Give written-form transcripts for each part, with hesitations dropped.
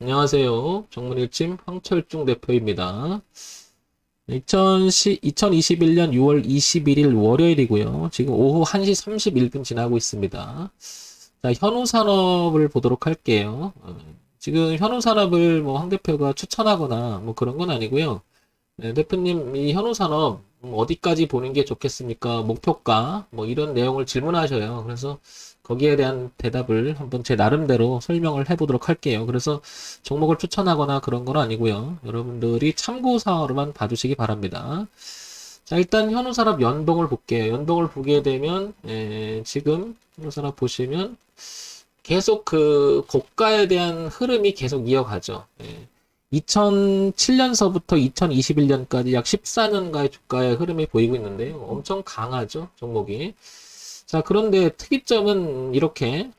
안녕하세요. 정문일침 황철중 대표입니다. 2021년 6월 21일 월요일이고요. 지금 오후 1시 31분 지나고 있습니다. 자, 현우산업을 보도록 할게요. 지금 현우산업을 뭐 황 대표가 추천하거나 뭐 그런 건 아니고요. 네, 대표님, 이 현우산업 어디까지 보는 게 좋겠습니까? 목표가 뭐 이런 내용을 질문하셔요. 그래서 거기에 대한 대답을 한번 제 나름대로 설명을 해보도록 할게요. 그래서 종목을 추천하거나 그런 건 아니고요. 여러분들이 참고사항으로만 봐주시기 바랍니다. 자, 일단 현우산업 연봉을 볼게요. 연봉을 보게 되면 지금 현우산업 보시면 계속 그 고가에 대한 흐름이 계속 이어가죠. 2007년서부터 2021년까지 약 14년가의 주가의 흐름이 보이고 있는데요. 엄청 강하죠, 종목이. 자, 그런데 특이점은 이렇게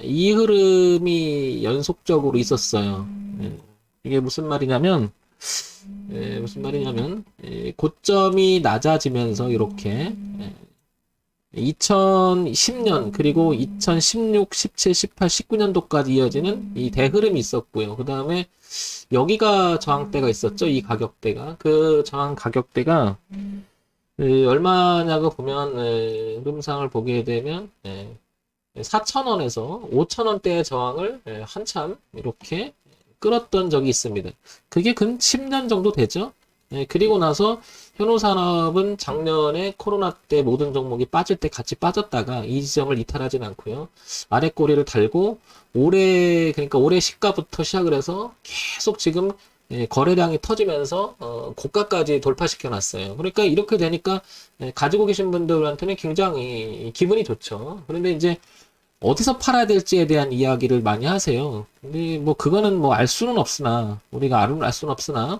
이 흐름이 연속적으로 있었어요. 이게 무슨 말이냐면 고점이 낮아지면서 이렇게 2010년 그리고 2016, 17, 18, 19년도까지 이어지는 이 대흐름이 있었고요. 그 다음에 여기가 저항대가 있었죠. 이 가격대가. 그 저항 가격대가 얼마냐고 보면 흐름상을 보게 되면 4,000원에서 5,000원대의 저항을 한참 이렇게 끌었던 적이 있습니다. 그게 근 10년 정도 되죠. 그리고 나서 현우산업은 작년에 코로나 때 모든 종목이 빠질 때 같이 빠졌다가 이 지점을 이탈하진 않고요. 아래 꼬리를 달고 그러니까 올해 시가부터 시작을 해서 계속 지금 거래량이 터지면서 고가까지 돌파시켜 놨어요. 그러니까 이렇게 되니까 가지고 계신 분들한테는 굉장히 기분이 좋죠. 그런데 이제 어디서 팔아야 될지에 대한 이야기를 많이 하세요. 근데 뭐 그거는 뭐 알 수는 없으나 우리가 알 수는 없으나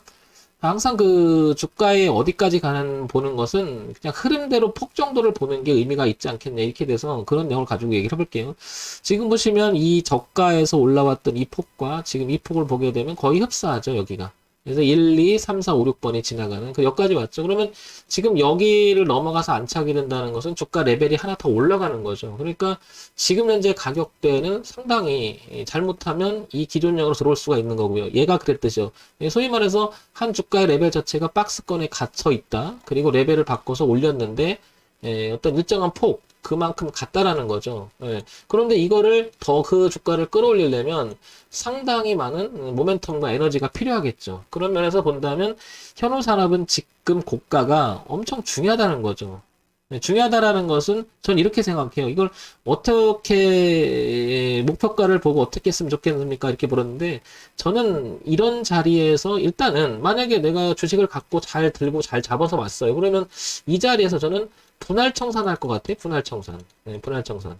항상 그 주가에 어디까지 보는 것은 그냥 흐름대로 폭 정도를 보는 게 의미가 있지 않겠냐 이렇게 돼서 그런 내용을 가지고 얘기를 해볼게요. 지금 보시면 이 저가에서 올라왔던 이 폭과 지금 이 폭을 보게 되면 거의 흡사하죠, 여기가. 그래서 1, 2, 3, 4, 5, 6번이 지나가는 그 여기까지 왔죠. 그러면 지금 여기를 넘어가서 안착이 된다는 것은 주가 레벨이 하나 더 올라가는 거죠. 그러니까 지금 현재 가격대는 상당히 잘못하면 이 기존력으로 들어올 수가 있는 거고요. 얘가 그랬듯이요. 소위 말해서 한 주가의 레벨 자체가 박스권에 갇혀 있다. 그리고 레벨을 바꿔서 올렸는데 어떤 일정한 폭 그만큼 같다라는 거죠. 그런데 이거를 더 그 주가를 끌어올리려면 상당히 많은 모멘텀과 에너지가 필요하겠죠. 그런 면에서 본다면 현우산업은 지금 고가가 엄청 중요하다는 거죠. 중요하다라는 것은 전 이렇게 생각해요. 이걸 어떻게 목표가를 보고 어떻게 했으면 좋겠습니까? 이렇게 물었는데 저는 이런 자리에서 일단은 만약에 내가 주식을 갖고 잘 들고 잘 잡아서 왔어요. 그러면 이 자리에서 저는 분할 청산할 것 같아. 분할 청산. 분할 청산.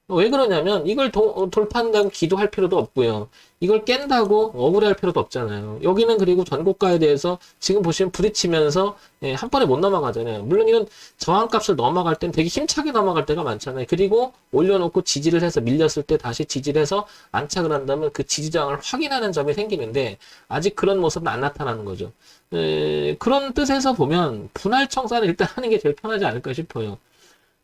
왜 그러냐면 이걸 돌파한다고 기도할 필요도 없고요. 이걸 깬다고 억울해할 필요도 없잖아요. 여기는 그리고 전고가에 대해서 지금 보시면 부딪히면서 한 번에 못 넘어가잖아요. 물론 이건 저항값을 넘어갈 땐 되게 힘차게 넘어갈 때가 많잖아요. 그리고 올려놓고 지지를 해서 밀렸을 때 다시 지지를 해서 안착을 한다면 그 지지저항을 확인하는 점이 생기는데 아직 그런 모습은 안 나타나는 거죠. 그런 뜻에서 보면 분할 청산을 일단 하는 게 제일 편하지 않을까 싶어요.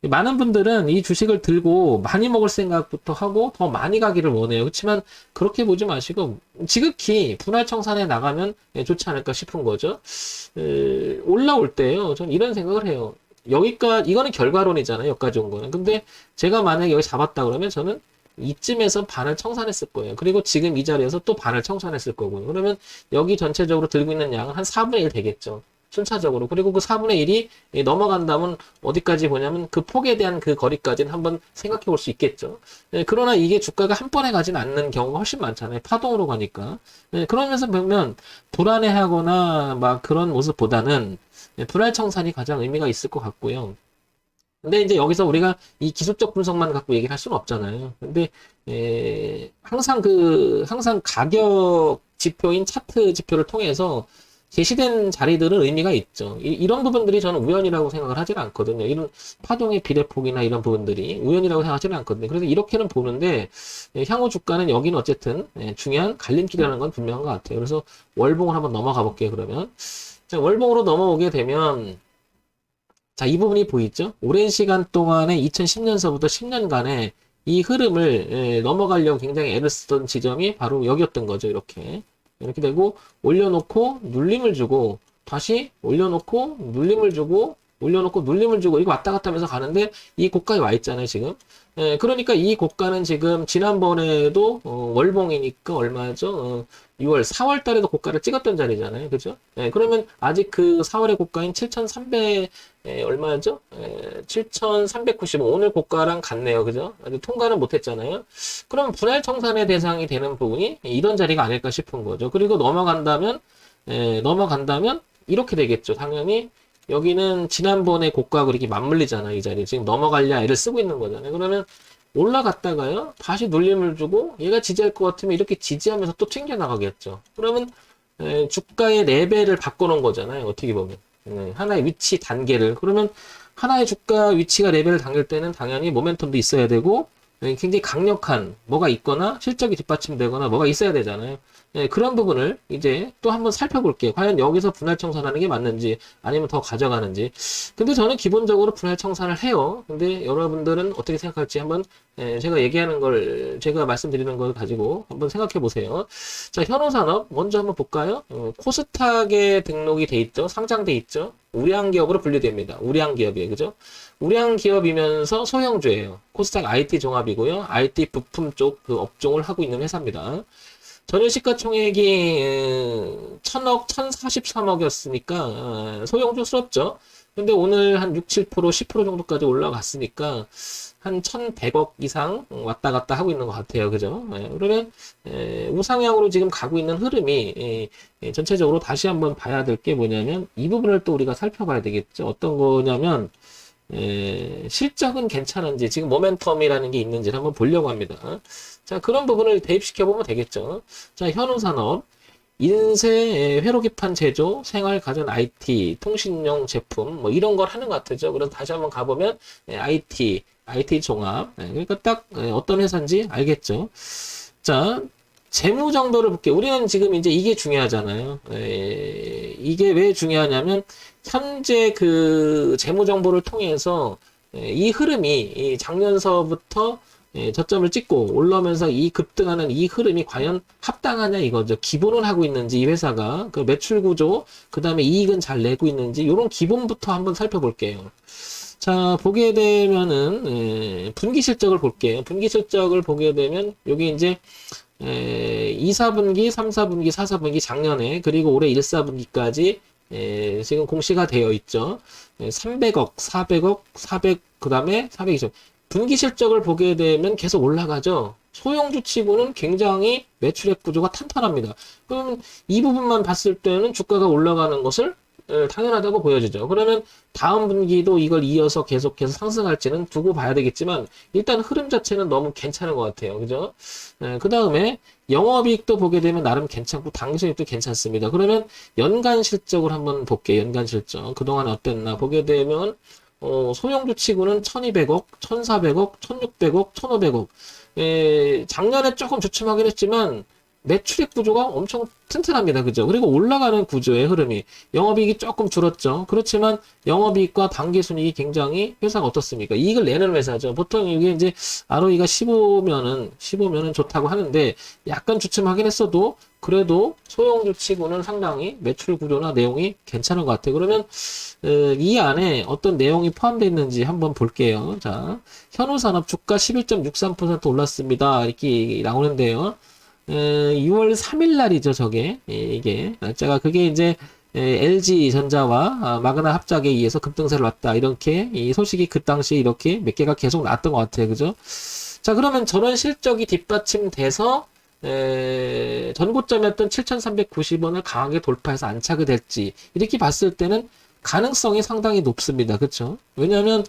많은 분들은 이 주식을 들고 많이 먹을 생각부터 하고 더 많이 가기를 원해요. 그렇지만 그렇게 보지 마시고 지극히 분할 청산에 나가면 좋지 않을까 싶은 거죠. 올라올 때요. 전 이런 생각을 해요. 여기까지 이거는 결과론이잖아요. 여기까지 온 거는. 근데 제가 만약에 여기 잡았다 그러면 저는 이쯤에서 반을 청산했을 거예요. 그리고 지금 이 자리에서 또 반을 청산했을 거고요. 그러면 여기 전체적으로 들고 있는 양은 한 4분의 1 되겠죠. 순차적으로. 그리고 그 4분의 1이 넘어간다면 어디까지 보냐면 그 폭에 대한 그 거리까지는 한번 생각해 볼 수 있겠죠. 그러나 이게 주가가 한 번에 가진 않는 경우가 훨씬 많잖아요. 파동으로 가니까. 그러면서 보면 불안해하거나 막 그런 모습보다는 분할 청산이 가장 의미가 있을 것 같고요. 근데 이제 여기서 우리가 이 기술적 분석만 갖고 얘기를 할 수는 없잖아요. 근데 항상 가격 지표인 차트 지표를 통해서 제시된 자리들은 의미가 있죠. 이런 부분들이 저는 우연이라고 생각을 하지는 않거든요. 이런 파동의 비례폭이나 이런 부분들이 우연이라고 생각하지는 않거든요. 그래서 이렇게는 보는데 향후 주가는 여기는 어쨌든 중요한 갈림길이라는 건 분명한 것 같아요. 그래서 월봉을 한번 넘어가 볼게요. 그러면 자, 월봉으로 넘어오게 되면 자, 이 부분이 보이죠? 오랜 시간 동안에 2010년서부터 10년간에 이 흐름을 넘어가려고 굉장히 애를 쓰던 지점이 바로 여기였던 거죠. 이렇게 되고 올려놓고 눌림을 주고 다시 올려놓고 눌림을 주고 올려놓고 눌림을 주고 이거 왔다 갔다 하면서 가는데 이 고가에 와 있잖아요, 지금. 그러니까 이 고가는 지금 지난번에도 월봉이니까 얼마죠? 6월, 4월 달에도 고가를 찍었던 자리잖아요. 그죠? 그러면 아직 그 4월의 고가인 7,300, 얼마죠? 7,395. 오늘 고가랑 같네요. 그죠? 아직 통과는 못 했잖아요. 그럼 분할 청산의 대상이 되는 부분이 이런 자리가 아닐까 싶은 거죠. 그리고 넘어간다면 이렇게 되겠죠. 당연히 여기는 지난번에 고가하고 이렇게 맞물리잖아요. 이 자리. 지금 넘어가려 애를 쓰고 있는 거잖아요. 그러면 올라갔다가요. 다시 눌림을 주고 얘가 지지할 것 같으면 이렇게 지지하면서 또 튕겨나가겠죠. 그러면 주가의 레벨을 바꿔놓은 거잖아요. 어떻게 보면. 하나의 위치 단계를. 그러면 하나의 주가 위치가 레벨을 당길 때는 당연히 모멘텀도 있어야 되고 굉장히 강력한 뭐가 있거나 실적이 뒷받침되거나 뭐가 있어야 되잖아요. 그런 부분을 이제 또 한번 살펴볼게요. 과연 여기서 분할 청산하는 게 맞는지 아니면 더 가져가는지. 근데 저는 기본적으로 분할 청산을 해요. 근데 여러분들은 어떻게 생각할지 한번 제가 얘기하는 걸 제가 말씀드리는 걸 가지고 한번 생각해 보세요. 자, 현호산업 먼저 한번 볼까요? 코스닥에 등록이 돼 있죠. 상장돼 있죠. 우량기업으로 분류됩니다. 우량기업이에요. 그죠? 우량기업이면서 소형주예요. 코스닥 IT 종합이고요. IT 부품 쪽 그 업종을 하고 있는 회사입니다. 전일 시가총액이 1000억, 1043억이었으니까 소형주스럽죠. 근데 오늘 한 6, 7%, 10% 정도까지 올라갔으니까 한 1100억 이상 왔다 갔다 하고 있는 것 같아요. 그죠? 그러면 우상향으로 지금 가고 있는 흐름이 전체적으로 다시 한번 봐야 될 게 뭐냐면 이 부분을 또 우리가 살펴봐야 되겠죠. 어떤 거냐면 실적은 괜찮은지 지금 모멘텀이라는 게 있는지 한번 보려고 합니다. 자, 그런 부분을 대입시켜 보면 되겠죠. 자, 현우산업 인쇄 회로 기판 제조, 생활 가전 IT, 통신용 제품 뭐 이런 걸 하는 것 같죠. 그래서 다시 한번 가보면 IT 종합. 그러니까 딱 어떤 회사인지 알겠죠. 자, 재무 정도를 볼게요. 우리는 지금 이제 이게 중요하잖아요. 이게 왜 중요하냐면 현재 그 재무 정보를 통해서 이 흐름이 이 작년서부터 저점을 찍고 올라오면서 이 급등하는 이 흐름이 과연 합당하냐 이거죠. 기본을 하고 있는지 이 회사가 그 매출 구조, 그 다음에 이익은 잘 내고 있는지 이런 기본부터 한번 살펴볼게요. 자, 보게 되면은 분기 실적을 볼게요. 분기 실적을 보게 되면 여기 이제 2, 4분기, 3, 4분기, 4, 4분기 작년에 그리고 올해 1, 4분기까지 지금 공시가 되어 있죠. 300억, 400억, 400, 그 다음에 420억. 분기 실적을 보게 되면 계속 올라가죠. 소형주 치고는 굉장히 매출액 구조가 탄탄합니다. 그러면 이 부분만 봤을 때는 주가가 올라가는 것을 당연하다고 보여지죠. 그러면 다음 분기도 이걸 이어서 계속해서 상승할지는 두고 봐야 되겠지만 일단 흐름 자체는 너무 괜찮은 것 같아요. 그죠? 그 다음에 영업이익도 보게 되면 나름 괜찮고 당기순이익도 괜찮습니다. 그러면 연간 실적을 한번 볼게요. 연간 실적. 그동안 어땠나 보게 되면 소형주 치고는 1200억, 1400억, 1600억, 1500억. 작년에 조금 주춤하긴 했지만 매출액 구조가 엄청 튼튼합니다. 그죠? 그리고 올라가는 구조의 흐름이 영업이익이 조금 줄었죠. 그렇지만 영업이익과 당기순이익이 굉장히 회사가 어떻습니까? 이익을 내는 회사죠. 보통 이게 이제 ROE가 15면은 좋다고 하는데 약간 주춤하긴 했어도 그래도 소형주 치고는 상당히 매출 구조나 내용이 괜찮은 것 같아요. 그러면 이 안에 어떤 내용이 포함되어 있는지 한번 볼게요. 자, 현우산업 주가 11.63% 올랐습니다. 이렇게 나오는데요. 6월 3일 날이죠, 저게. 이게. 날짜가 그게 이제 LG전자와 마그나 합작에 의해서 급등세를 왔다. 이렇게 이 소식이 그 당시에 이렇게 몇 개가 계속 나왔던 것 같아요. 그죠? 자, 그러면 저런 실적이 뒷받침돼서 전고점이었던 7,390원을 강하게 돌파해서 안착이 될지 이렇게 봤을 때는 가능성이 상당히 높습니다. 그렇죠? 왜냐하면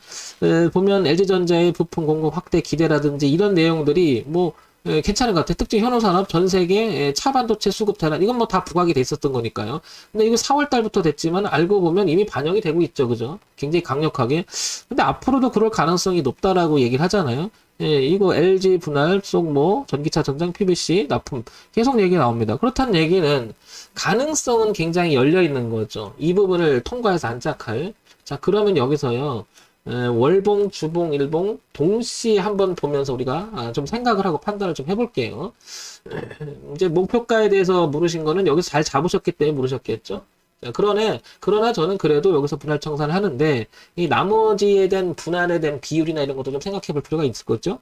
보면 LG전자의 부품 공급 확대 기대라든지 이런 내용들이 뭐 괜찮은 것 같아요. 특히 현호산업 전 세계 차반도체 수급 대란 이건 뭐 다 부각이 돼 있었던 거니까요. 근데 이거 4월 달부터 됐지만 알고 보면 이미 반영이 되고 있죠. 그죠? 굉장히 강력하게. 근데 앞으로도 그럴 가능성이 높다라고 얘기를 하잖아요. 이거 LG 분할 속 뭐 전기차 전장 PVC 납품 계속 얘기 나옵니다. 그렇다는 얘기는 가능성은 굉장히 열려 있는 거죠. 이 부분을 통과해서 안착할. 자, 그러면 여기서요. 월봉, 주봉, 일봉 동시에 한번 보면서 우리가 좀 생각을 하고 판단을 좀 해볼게요. 이제 목표가에 대해서 물으신 거는 여기서 잘 잡으셨기 때문에 물으셨겠죠. 자, 그러나 저는 그래도 여기서 분할 청산을 하는데 이 나머지에 대한 분할에 대한 비율이나 이런 것도 좀 생각해 볼 필요가 있을 거죠.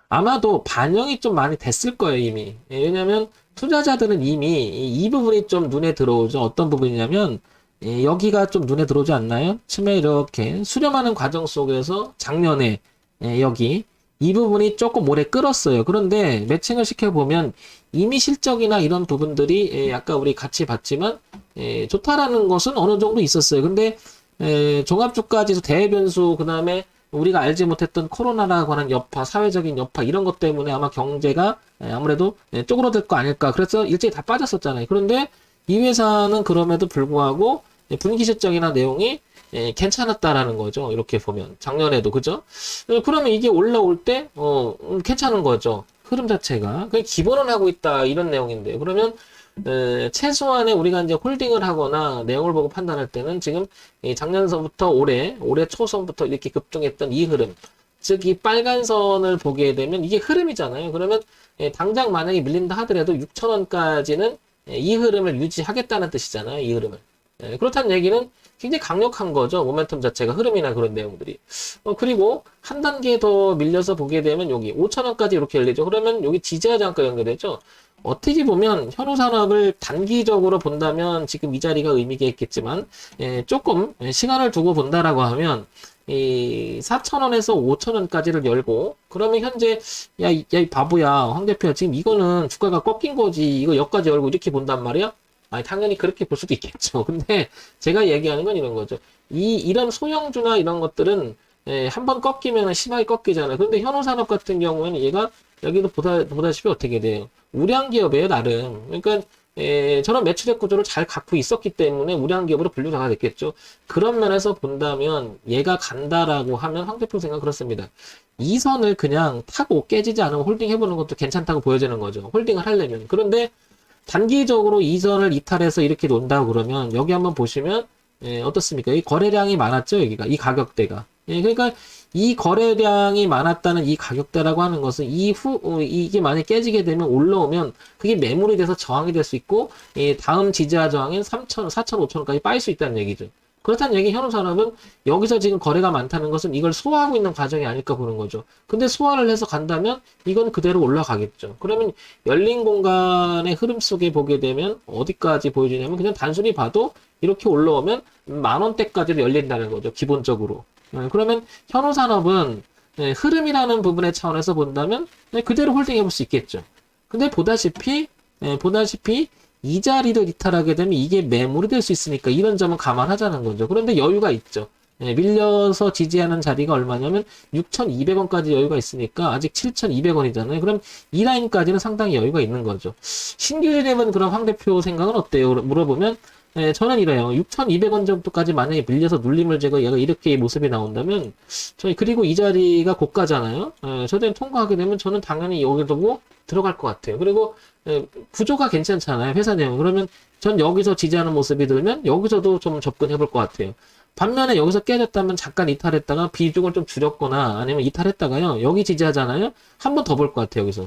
아마도 반영이 좀 많이 됐을 거예요, 이미. 왜냐면 투자자들은 이미 이 부분이 좀 눈에 들어오죠. 어떤 부분이냐면 여기가 좀 눈에 들어오지 않나요? 처음에 이렇게 수렴하는 과정 속에서 작년에 여기 이 부분이 조금 오래 끌었어요. 그런데 매칭을 시켜보면 이미 실적이나 이런 부분들이 아까 우리 같이 봤지만 좋다라는 것은 어느 정도 있었어요. 근데 종합주가지수 대변수 그 다음에 우리가 알지 못했던 코로나라고 하는 여파, 사회적인 여파 이런 것 때문에 아마 경제가 아무래도 쪼그라들 거 아닐까. 그래서 일제히 다 빠졌었잖아요. 그런데 이 회사는 그럼에도 불구하고 분기 실적이나 내용이 괜찮았다라는 거죠. 이렇게 보면 작년에도 그죠? 그러면 이게 올라올 때 괜찮은 거죠. 흐름 자체가 그 기본은 하고 있다 이런 내용인데 그러면 최소한의 우리가 이제 홀딩을 하거나 내용을 보고 판단할 때는 지금 작년서부터 올해 초선부터 이렇게 급등했던 이 흐름, 즉 이 빨간 선을 보게 되면 이게 흐름이잖아요. 그러면 당장 만약에 밀린다 하더라도 6,000원까지는 이 흐름을 유지하겠다는 뜻이잖아요. 이 흐름을. 그렇다는 얘기는 굉장히 강력한 거죠. 모멘텀 자체가 흐름이나 그런 내용들이. 그리고 한 단계 더 밀려서 보게 되면 여기 5,000원까지 이렇게 열리죠. 그러면 여기 지지하장과 연결되죠. 어떻게 보면 현우산업을 단기적으로 본다면 지금 이 자리가 의미가 있겠지만 조금 시간을 두고 본다라고 하면 이 4,000원에서 5,000원까지를 열고 그러면 현재 이 바보야 황 대표야 지금 이거는 주가가 꺾인 거지 이거 여기까지 열고 이렇게 본단 말이야? 아니 당연히 그렇게 볼 수도 있겠죠. 근데 제가 얘기하는 건 이런 거죠. 이런 소형주나 이런 것들은 한번 꺾이면 심하게 꺾이잖아요. 근데 현우산업 같은 경우에는 얘가 여기도 보다시피 어떻게 돼요? 우량 기업이에요, 나름. 그러니까 저런 매출액 구조를 잘 갖고 있었기 때문에 우량 기업으로 분류가 됐겠죠. 그런 면에서 본다면 얘가 간다라고 하면 황 대표 생각 그렇습니다. 이 선을 그냥 타고 깨지지 않으면 홀딩 해보는 것도 괜찮다고 보여지는 거죠. 홀딩을 하려면. 그런데 단기적으로 이 선을 이탈해서 이렇게 논다고 그러면 여기 한번 보시면 어떻습니까? 이 거래량이 많았죠, 여기가. 이 가격대가. 그러니까 이 거래량이 많았다는 이 가격대라고 하는 것은 이게 만약에 깨지게 되면 올라오면 그게 매물이 돼서 저항이 될 수 있고, 다음 지지하 저항인 3,000, 4,000, 5,000원까지 빠질 수 있다는 얘기죠. 그렇다는 얘기 현우산업은 여기서 지금 거래가 많다는 것은 이걸 소화하고 있는 과정이 아닐까 보는 거죠. 근데 소화를 해서 간다면 이건 그대로 올라가겠죠. 그러면 열린 공간의 흐름 속에 보게 되면 어디까지 보여지냐면 그냥 단순히 봐도 이렇게 올라오면 10,000원대까지도 열린다는 거죠. 기본적으로. 그러면 현우산업은 흐름이라는 부분의 차원에서 본다면 그대로 홀딩해 볼 수 있겠죠. 근데 보다시피 이 자리를 이탈하게 되면 이게 매물이 될 수 있으니까 이런 점은 감안하자는 거죠. 그런데 여유가 있죠. 밀려서 지지하는 자리가 얼마냐면 6,200원까지 여유가 있으니까 아직 7,200원이잖아요. 그럼 이 라인까지는 상당히 여유가 있는 거죠. 신규리램은 그럼 황 대표 생각은 어때요? 물어보면 저는 이래요. 6,200원 정도까지 만약에 밀려서 눌림을 제거 얘가 이렇게 모습이 나온다면 그리고 이 자리가 고가잖아요. 저는 통과하게 되면 저는 당연히 여기 두고 들어갈 것 같아요. 그리고 구조가 괜찮잖아요. 회사 내용. 그러면 전 여기서 지지하는 모습이 들면 여기서도 좀 접근해 볼 것 같아요. 반면에 여기서 깨졌다면 잠깐 이탈했다가 비중을 좀 줄였거나 아니면 이탈했다가요. 여기 지지하잖아요. 한 번 더 볼 것 같아요. 여기서.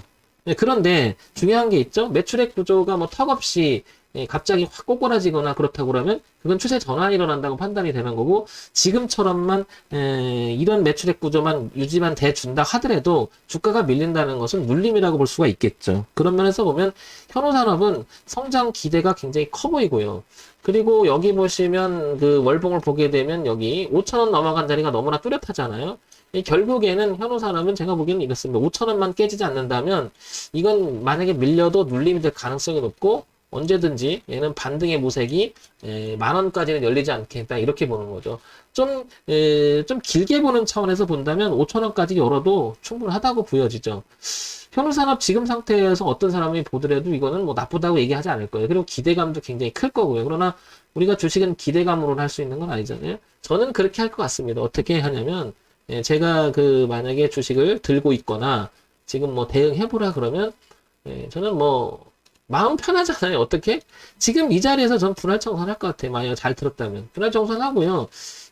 그런데 중요한 게 있죠. 매출액 구조가 뭐 턱없이 갑자기 확 꼬꾸라지거나 그렇다고 그러면 그건 추세 전환이 일어난다고 판단이 되는 거고 지금처럼만 이런 매출액 구조만 유지만 돼준다 하더라도 주가가 밀린다는 것은 눌림이라고 볼 수가 있겠죠. 그런 면에서 보면 현우산업은 성장 기대가 굉장히 커 보이고요. 그리고 여기 보시면 그 월봉을 보게 되면 여기 5,000원 넘어간 자리가 너무나 뚜렷하잖아요. 결국에는 현우산업은 제가 보기에는 이렇습니다. 5,000원만 깨지지 않는다면 이건 만약에 밀려도 눌림이 될 가능성이 높고 언제든지 얘는 반등의 모색이 10,000원까지는 열리지 않겠다 이렇게 보는 거죠. 좀 길게 보는 차원에서 본다면 5,000원까지 열어도 충분하다고 보여지죠. 현우산업 지금 상태에서 어떤 사람이 보더라도 이거는 뭐 나쁘다고 얘기하지 않을 거예요. 그리고 기대감도 굉장히 클 거고요. 그러나 우리가 주식은 기대감으로 할 수 있는 건 아니잖아요. 저는 그렇게 할 것 같습니다. 어떻게 하냐면 제가 만약에 주식을 들고 있거나 지금 뭐 대응해보라 그러면 저는 뭐 마음 편하잖아요. 어떻게? 지금 이 자리에서 전 분할 청산할 것 같아요. 만약 잘 들었다면. 분할 청산하고요.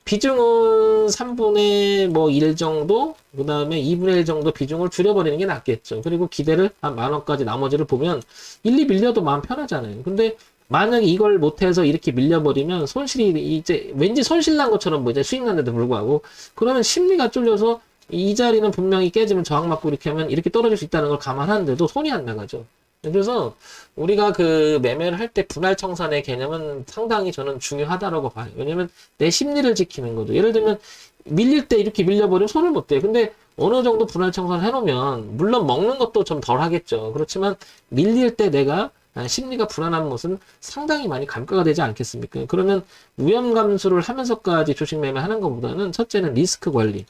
비중은 3분의 뭐 1 정도, 그 다음에 2분의 1 정도 비중을 줄여버리는 게 낫겠죠. 그리고 기대를 한 10,000원까지 나머지를 보면 1, 2 밀려도 마음 편하잖아요. 근데 만약에 이걸 못해서 이렇게 밀려버리면 손실이 이제 왠지 손실 난 것처럼 뭐 이제 수익 났는데도 불구하고 그러면 심리가 쫄려서 이 자리는 분명히 깨지면 저항 맞고 이렇게 하면 이렇게 떨어질 수 있다는 걸 감안하는데도 손이 안 나가죠. 그래서 우리가 그 매매를 할 때 분할 청산의 개념은 상당히 저는 중요하다라고 봐요. 왜냐면 내 심리를 지키는 거죠. 예를 들면 밀릴 때 이렇게 밀려버리면 손을 못 대요. 근데 어느 정도 분할 청산 해놓으면 물론 먹는 것도 좀 덜 하겠죠. 그렇지만 밀릴 때 내가 심리가 불안한 것은 상당히 많이 감가가 되지 않겠습니까? 그러면 위험 감수를 하면서까지 주식 매매하는 것보다는 첫째는 리스크 관리.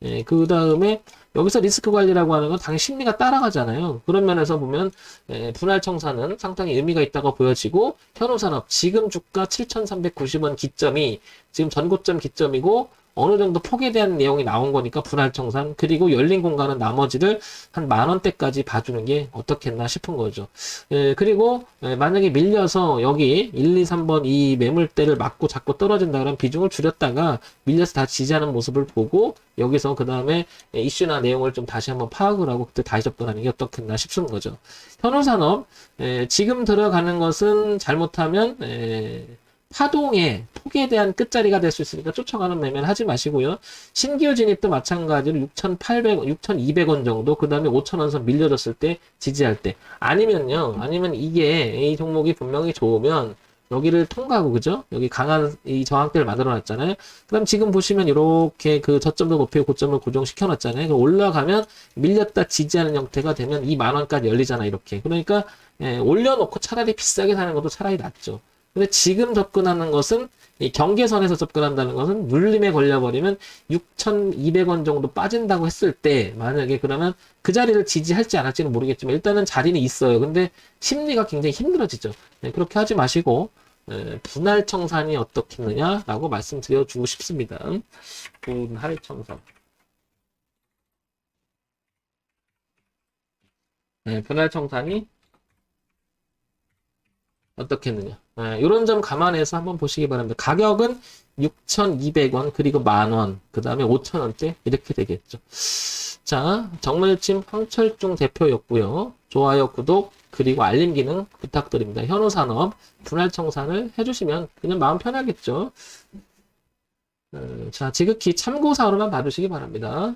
예, 그 다음에 여기서 리스크 관리라고 하는 건 당연히 심리가 따라가잖아요. 그런 면에서 보면 분할 청산은 상당히 의미가 있다고 보여지고 현우산업 지금 주가 7,390원 기점이 지금 전고점 기점이고 어느 정도 폭에 대한 내용이 나온 거니까 분할 청산 그리고 열린 공간은 나머지를 한 10,000원대까지 봐주는 게 어떻겠나 싶은 거죠. 그리고 만약에 밀려서 여기 1, 2, 3번 이 매물대를 맞고 자꾸 떨어진다 그러면 비중을 줄였다가 밀려서 다 지지하는 모습을 보고 여기서 그 다음에 이슈나 내용을 좀 다시 한번 파악을 하고 그때 다시 접근하는 게 어떻겠나 싶은 거죠. 현우산업 지금 들어가는 것은 잘못하면 파동의 폭에 대한 끝자리가 될 수 있으니까 쫓아가는 매매는 하지 마시고요. 신규 진입도 마찬가지로 6,800원, 6,200원 정도, 그 다음에 5,000원 선 밀려줬을 때, 지지할 때. 아니면 이게, 이 종목이 분명히 좋으면, 여기를 통과하고, 그죠? 여기 강한 이 저항대를 만들어 놨잖아요. 그럼 지금 보시면 이렇게 그 저점도 높이고 고점을 고정시켜 놨잖아요. 올라가면 밀렸다 지지하는 형태가 되면 2만원까지 열리잖아, 이렇게. 그러니까, 올려놓고 차라리 비싸게 사는 것도 차라리 낫죠. 근데 지금 접근하는 것은 이 경계선에서 접근한다는 것은 눌림에 걸려버리면 6,200원 정도 빠진다고 했을 때 만약에 그러면 그 자리를 지지할지 안 할지는 모르겠지만 일단은 자리는 있어요. 근데 심리가 굉장히 힘들어지죠. 그렇게 하지 마시고 분할 청산이 어떻겠느냐라고 말씀드려주고 싶습니다. 분할 청산. 분할 청산이 어떻겠느냐. 이런 점 감안해서 한번 보시기 바랍니다. 가격은 6,200원, 그리고 만원, 그 다음에 5,000원대, 이렇게 되겠죠. 자, 정말침 황철중 대표였고요. 좋아요, 구독, 그리고 알림 기능 부탁드립니다. 현우산업, 분할청산을 해주시면 그냥 마음 편하겠죠. 자, 지극히 참고사로만 봐주시기 바랍니다.